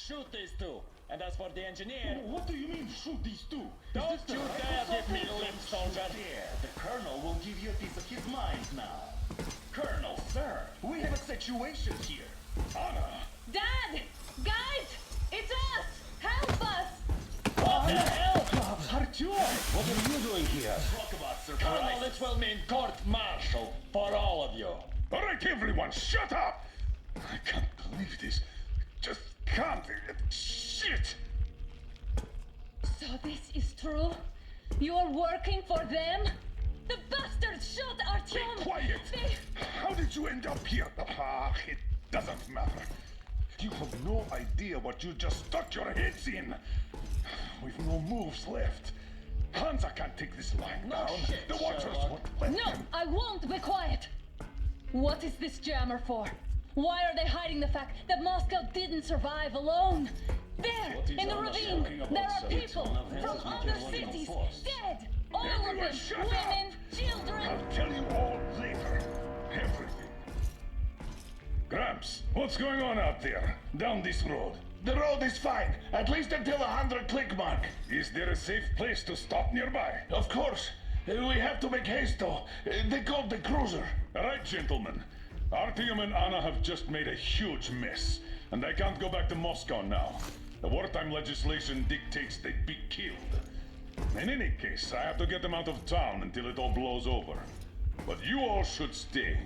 Shoot these two. And as for the engineer, What do you mean, shoot these two? don't you dare give me lip, soldier. There, the Colonel will give you a piece of his mind now. Colonel, sir, we have a situation here. Anna! Dad! Guys! It's us! Help us! What the hell? Artyom! What are you doing here? Talk about Colonel, surprise. it will mean court-martial for all of you. All right, everyone, shut up! I can't believe this. Just can't. Shit! So this is true? You are working for them? The bastards shot Be Artyom! quiet! They... How did you end up here? Ah, it doesn't matter. You have no idea what you just stuck your heads in. We've no moves left. Hansa can't take this line No down. shit, The Watchers Sherlock. won't let No, them. I won't be quiet! What is this jammer for? Why are they hiding the fact that Moscow didn't survive alone? There, What is in the Anna ravine, talking about, there are sir? people It's one of from his other material cities force. dead! All of Everyone them! shut up! Women, children! I'll tell you all later. Everything. Gramps, what's going on out there? Down this road? The road is fine, at least until the 100-click mark. Is there a safe place to stop nearby? Of course. We have to make haste, though. They called the cruiser. All right, gentlemen. Artyom and Anna have just made a huge mess, and they can't go back to Moscow now. The wartime legislation dictates they be killed. In any case, I have to get them out of town until it all blows over. But you all should stay.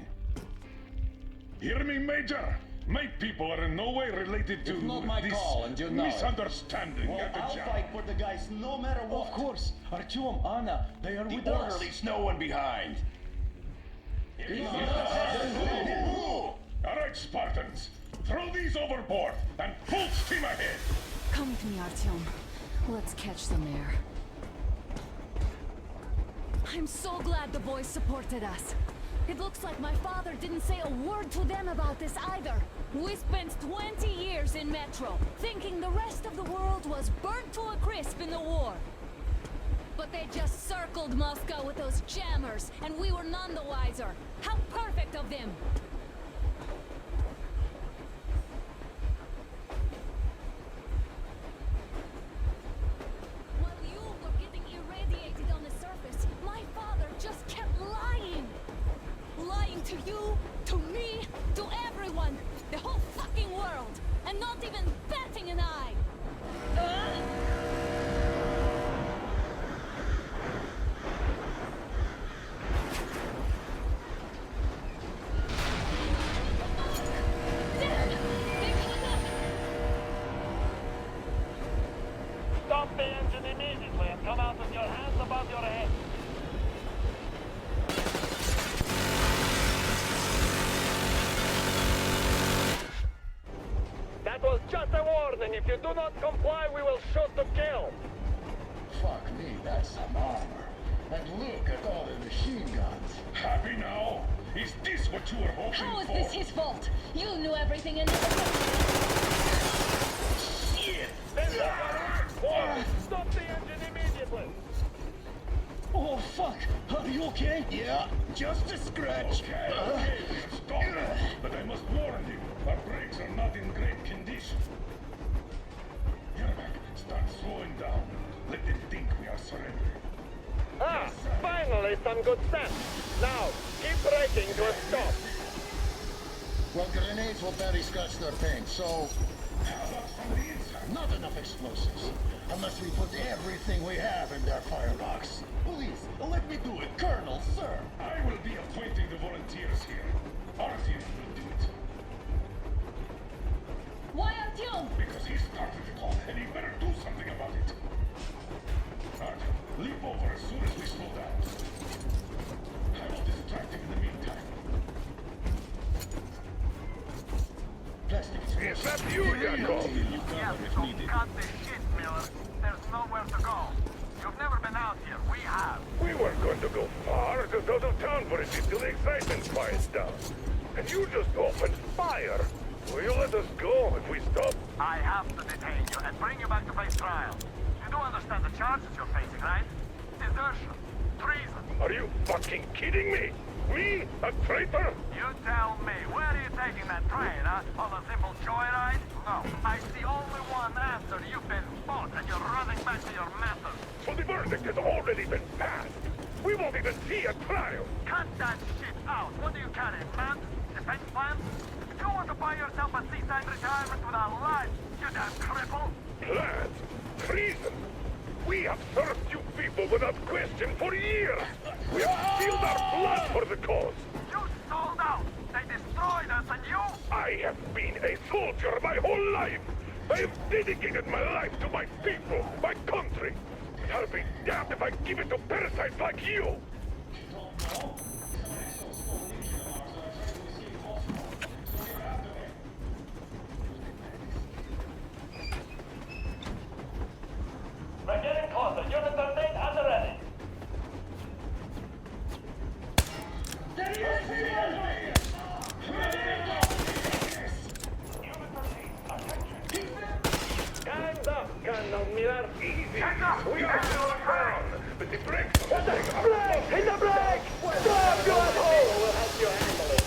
Hear me, Major? My people are in no way related to It's not my this call, and you know it. misunderstanding Well, at the I'll job. fight for the guys no matter what. Of course. Artyom, Anna, they are The with us. orderlies, no one behind. All right, Spartans. Throw these overboard and full steam ahead. Come with me, Artyom. Let's catch some air. I'm so glad the boys supported us. It looks like my father didn't say a word to them about this either. We spent 20 years in Metro, thinking the rest of the world was burnt to a crisp in the war. But they just circled Moscow with those jammers, and we were none the wiser. How perfect of them! While you were getting irradiated on the surface, my father just kept lying. Lying to you, to me, to everyone, the whole fucking world, and not even batting an eye. Dad! They cut up! Stop the engine immediately and come out with your hands above your head. That was just a warning. If you do not comply, we will shoot to kill. Fuck me, that's some armor. And look at all the machine guns. Happy now? Is this what you were hoping How is for? this his fault? You knew everything and never... Shit! Stop the engine immediately. Oh, fuck! Are you okay? Yeah, just a scratch. Okay, stop. But I must warn you, our brakes are not in great condition. Yermak, start slowing down. Let them think we are surrendering. Ah, finally some good sense. Now, keep braking to a stop. Well, grenades will barely scratch their paint, so How about from the inside? not enough explosives. Unless we put everything we have in their firebox. Please, let me do it, Colonel, sir. I will be appointing the volunteers here. Artyom will do it. Why Artyom? Because he started it all, and he better do something about it. Artyom, leap over as soon as we slow down. I will distract him in the meantime. Plastic Is that you, Yakov? Yes, so cut the shit, Miller. There's nowhere to go. You've never been out here. We have. We weren't going to go far, just out of town for a bit till the excitement quiets down. And you just opened fire. Will you let us go if we stop? I have to detain you and bring you back to face trial. You do understand the charges you're facing, right? Desertion. Treason. Are you fucking kidding me? Me? A traitor? You tell me, where are you taking that train, huh? On a simple joyride? No, I see only Caesar, you've been fought and you're running back to your masters. So the verdict has already been passed. We won't even see a trial. Cut that shit out. What do you carry, man? Defense plans? If you want to buy yourself a seaside retirement without life, you damn cripple. Plans? Treason? We have served you people without question for years. We have spilled our blood for the cause. You sold out. They destroyed us and you... I have been a soldier my whole life. I have dedicated my life to my people, my country. But I'll be damned if I give it to parasites like you. We're getting closer. Unit 13 at the ready. Time's up, Colonel Miller. Easy. We are slowing down. But the brakes... What the... Brake! Hit the brake! Stop, you asshole! We'll help you handle it.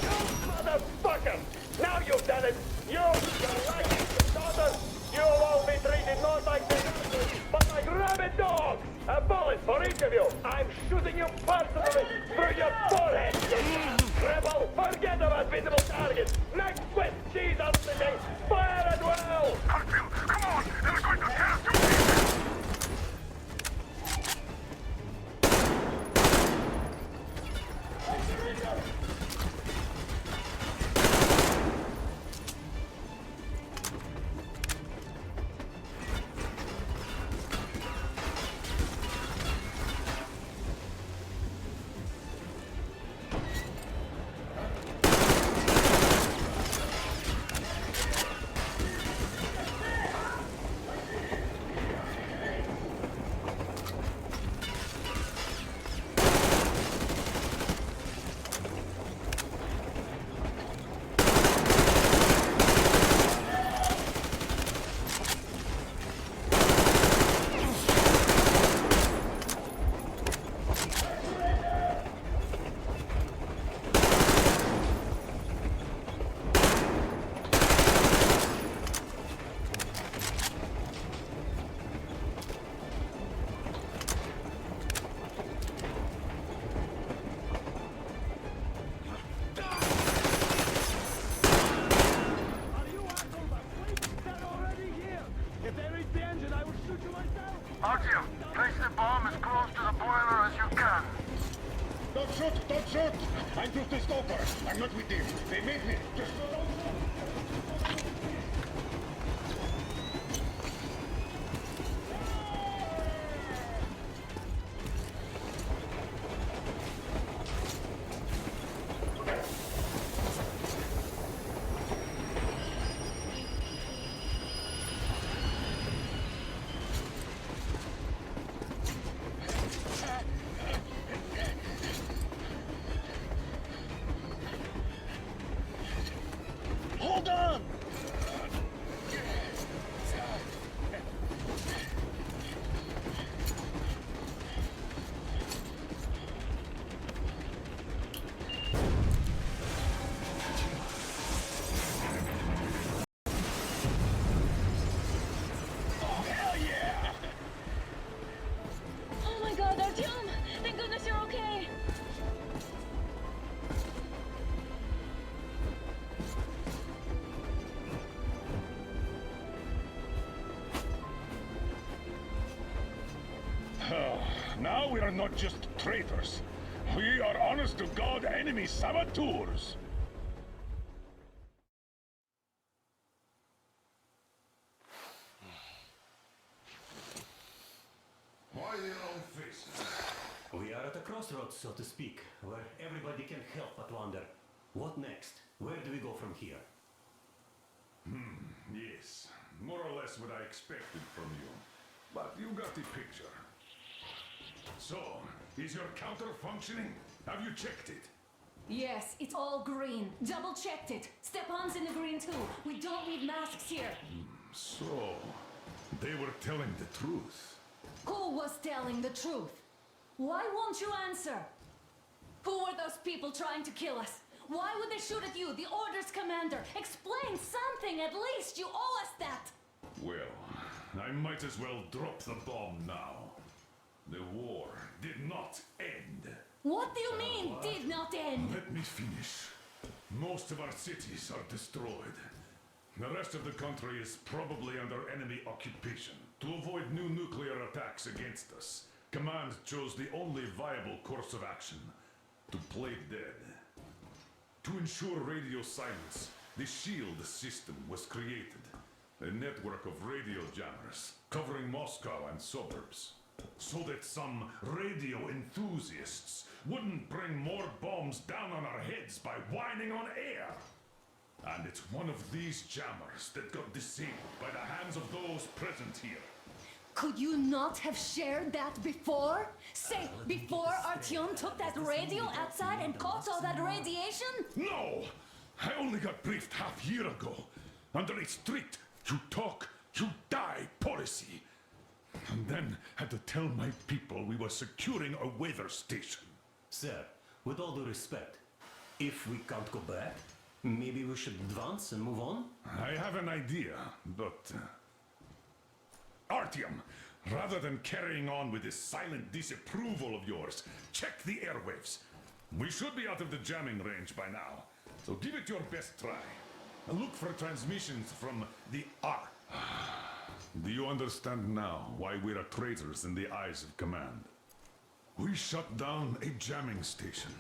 You motherfucker! Now you've done it! You, your wife, daughter, you'll all be treated not like the others, but like rabid dogs! A bullet for each of you! I'm shooting you personally through your forehead, you rebel! Forget about visible targets! Next with cheese on the thing! Fire at will! Hartfield, come on! They're going to tear us to pieces! Artyom, place the bomb as close to the boiler as you can. Don't shoot! Don't shoot! I'm just a stalker. I'm not with them. They made me. Just hold on! Oh my god, Artyom! Thank goodness you're okay! Now we are not just traitors. We are honest-to-God enemy saboteurs. Why their own faces? We are at a crossroads, so to speak, where everybody can help but wonder. What next? Where do we go from here? Yes, more or less what I expected from you. But you got the picture. So, is your counter functioning? Have you checked it? Yes, it's all green. Double checked it. Stepan's in the green too. We don't need masks here. So, they were telling the truth. Who was telling the truth? Why won't you answer? Who were those people trying to kill us? Why would they shoot at you, the Order's commander? Explain something, at least. You owe us that. Well, I might as well drop the bomb now. The war did not end. What do you mean, did not end? Let me finish. Most of our cities are destroyed. The rest of the country is probably under enemy occupation. To avoid new nuclear attacks against us, Command chose the only viable course of action: to play dead. To ensure radio silence, the SHIELD system was created. A network of radio jammers covering Moscow and suburbs. So that some radio enthusiasts wouldn't bring more bombs down on our heads by whining on air. And it's one of these jammers that got disabled by the hands of those present here. Could you not have shared that before? Say, before Artyom took that radio outside and caught all that radiation? No! I only got briefed half year ago. Under a strict, you talk, you die policy. And then had to tell my people we were securing a weather station. Sir, with all due respect, if we can't go back, maybe we should advance and move on? I have an idea, but... Artyom, rather than carrying on with this silent disapproval of yours, check the airwaves. We should be out of the jamming range by now, so give it your best try. Look for transmissions from the Ark. Do you understand now why we're traitors in the eyes of Command? We shut down a jamming station,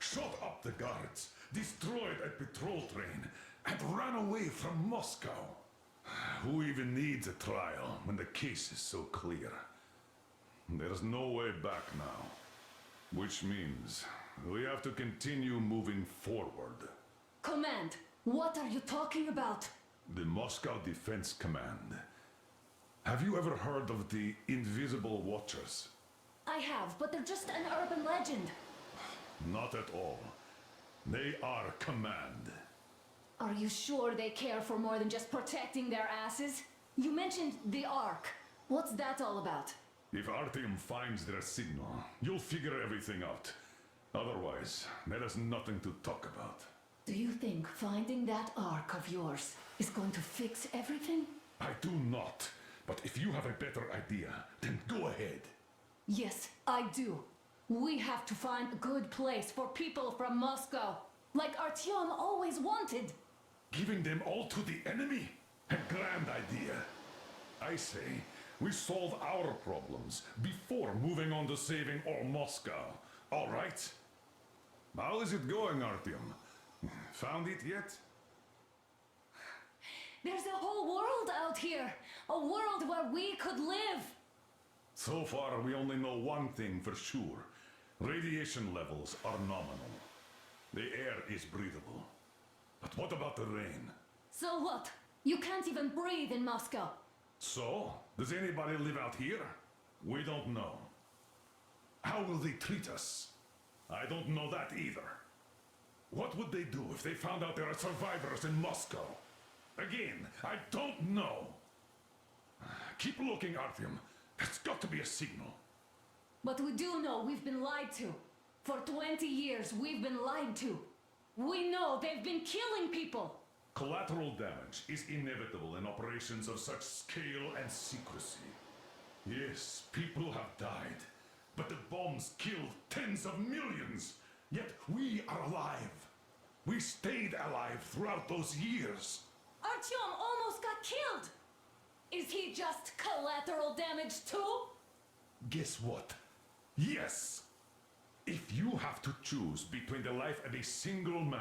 shot up the guards, destroyed a patrol train, and ran away from Moscow. Who even needs a trial when the case is so clear? There's no way back now. Which means we have to continue moving forward. Command, what are you talking about? The Moscow Defense Command. Have you ever heard of the Invisible Watchers? I have, but they're just an urban legend. Not at all. They are Command. Are you sure they care for more than just protecting their asses? You mentioned the Ark. What's that all about? If Artyom finds their signal, you'll figure everything out. Otherwise, there is nothing to talk about. Do you think finding that Ark of yours is going to fix everything? I do not. But if you have a better idea, then go ahead. Yes, I do. We have to find a good place for people from Moscow, like Artyom always wanted. Giving them all to the enemy? A grand idea. I say, we solve our problems before moving on to saving all Moscow. All right? How is it going, Artyom? Found it yet? There's a whole world out here. A world where we could live. So far, we only know one thing for sure. Radiation levels are nominal. The air is breathable. But what about the rain? So what? You can't even breathe in Moscow. So, does anybody live out here? We don't know. How will they treat us? I don't know that either. What would they do if they found out there are survivors in Moscow? Again, I don't know. Keep looking, Artyom. There's got to be a signal. But we do know we've been lied to. For 20 years, we've been lied to. We know they've been killing people. Collateral damage is inevitable in operations of such scale and secrecy. Yes, people have died, but the bombs killed tens of millions. Yet we are alive. We stayed alive throughout those years. Artyom almost got killed. Is he just collateral damage too? Guess what? Yes! If you have to choose between the life of a single man,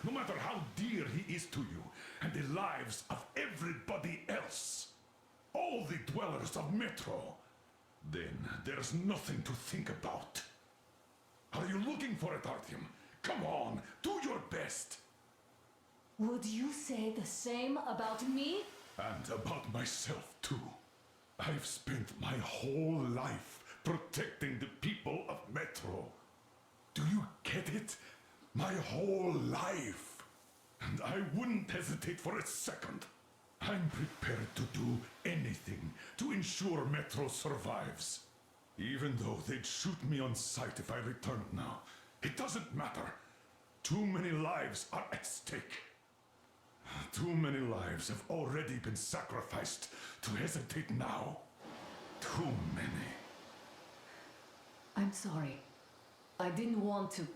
no matter how dear he is to you, and the lives of everybody else, all the dwellers of Metro, then there's nothing to think about. Are you looking for it, Artyom? Come on, do your best! Would you say the same about me? And about myself, too. I've spent my whole life protecting the people of Metro. Do you get it? My whole life. And I wouldn't hesitate for a second. I'm prepared to do anything to ensure Metro survives. Even though they'd shoot me on sight if I returned now. It doesn't matter. Too many lives are at stake. Too many lives have already been sacrificed to hesitate now. Too many. I'm sorry. I didn't want to.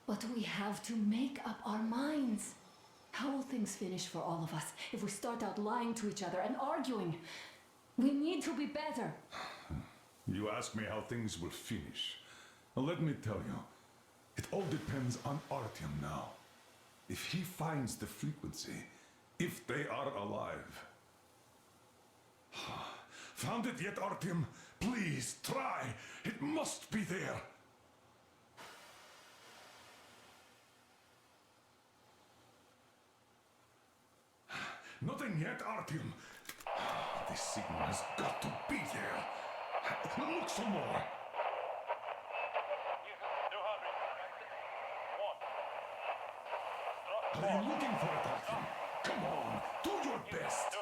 But we have to make up our minds. How will things finish for all of us if we start out lying to each other and arguing? We need to be better. You ask me how things will finish. Well, let me tell you, it all depends on Artyom now. If he finds the frequency, if they are alive. Found it yet, Artyom? Please, try. It must be there. Nothing yet, Artyom. This signal has got to be there. Look some more. Are you looking for it, Artyom? Come on, do your best.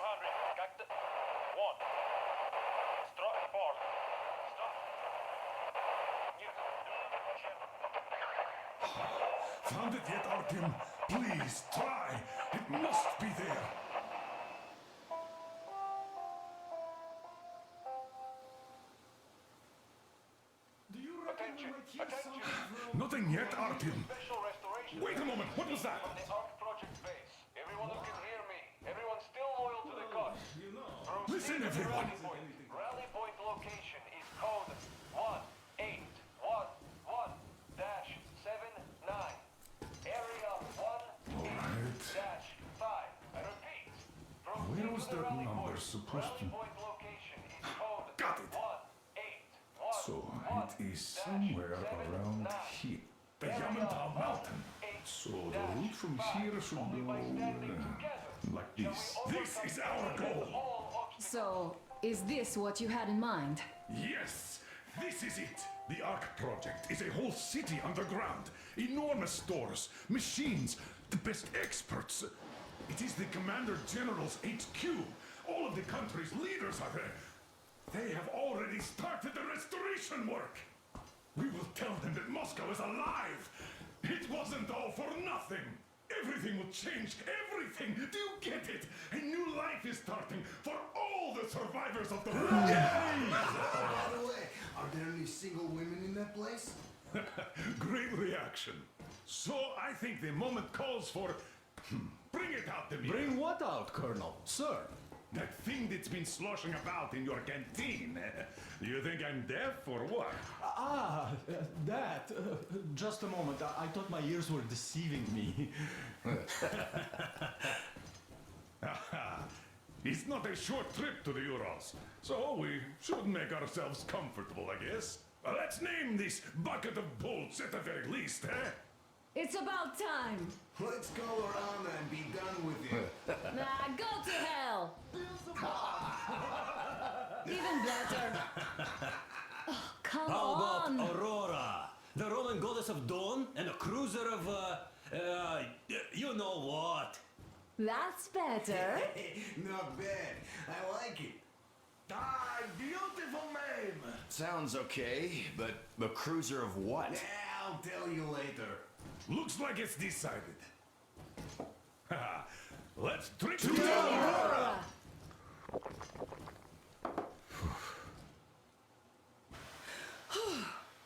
Found it yet, Artyom? Please, try. It must be there. Do you reckon we might hear something from... Nothing yet, Artyom. Wait a moment, what was that? Everyone who can hear me. Everyone still loyal to the cause. Listen, everyone. Rally point location is code 1811-79. Area 18-5. I repeat. Where was that number supposed to... Point location is code Got it. 1811-79. So, it is somewhere around here. The Yamantau Mountain. So, the route from here should go... like this. This is our goal. So, is this what you had in mind? Yes, this is it. The Ark Project is a whole city underground. Enormous stores, machines, the best experts. It is the Commander General's HQ. All of the country's leaders are there. They have already started the restoration work. We will tell them that Moscow is alive. It wasn't all for nothing. Everything will change. Everything. Do you get it? A new life is starting for all the survivors of the war. By the way, are there any single women in that place? Great reaction. So I think the moment calls for... Bring it out to me. Bring what out, Colonel? Sir? That thing that's been sloshing about in your canteen. You think I'm deaf or what? That. Just a moment. I thought my ears were deceiving me. It's not a short trip to the Urals, so we should make ourselves comfortable, I guess. Let's name this bucket of bolts at the very least, eh? It's about time. Let's call around and be done with it. Nah, go to hell. Even better. Oh, come How on. about Aurora? The Roman goddess of dawn and a cruiser of, you know what? That's better. Not bad. I like it. Ah, beautiful name. Sounds okay, but a cruiser of what? Yeah, I'll tell you later. Looks like it's decided. Let's drink to Aurora.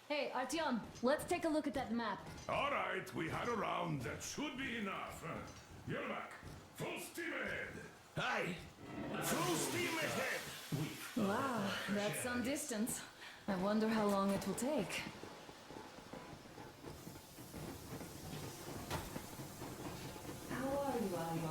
Hey, Artyom, let's take a look at that map. All right, we had a round. That should be enough. Yermak, full steam ahead. Aye. Full steam ahead. Wow, that's some distance. I wonder how long it will take. How are you, Alio?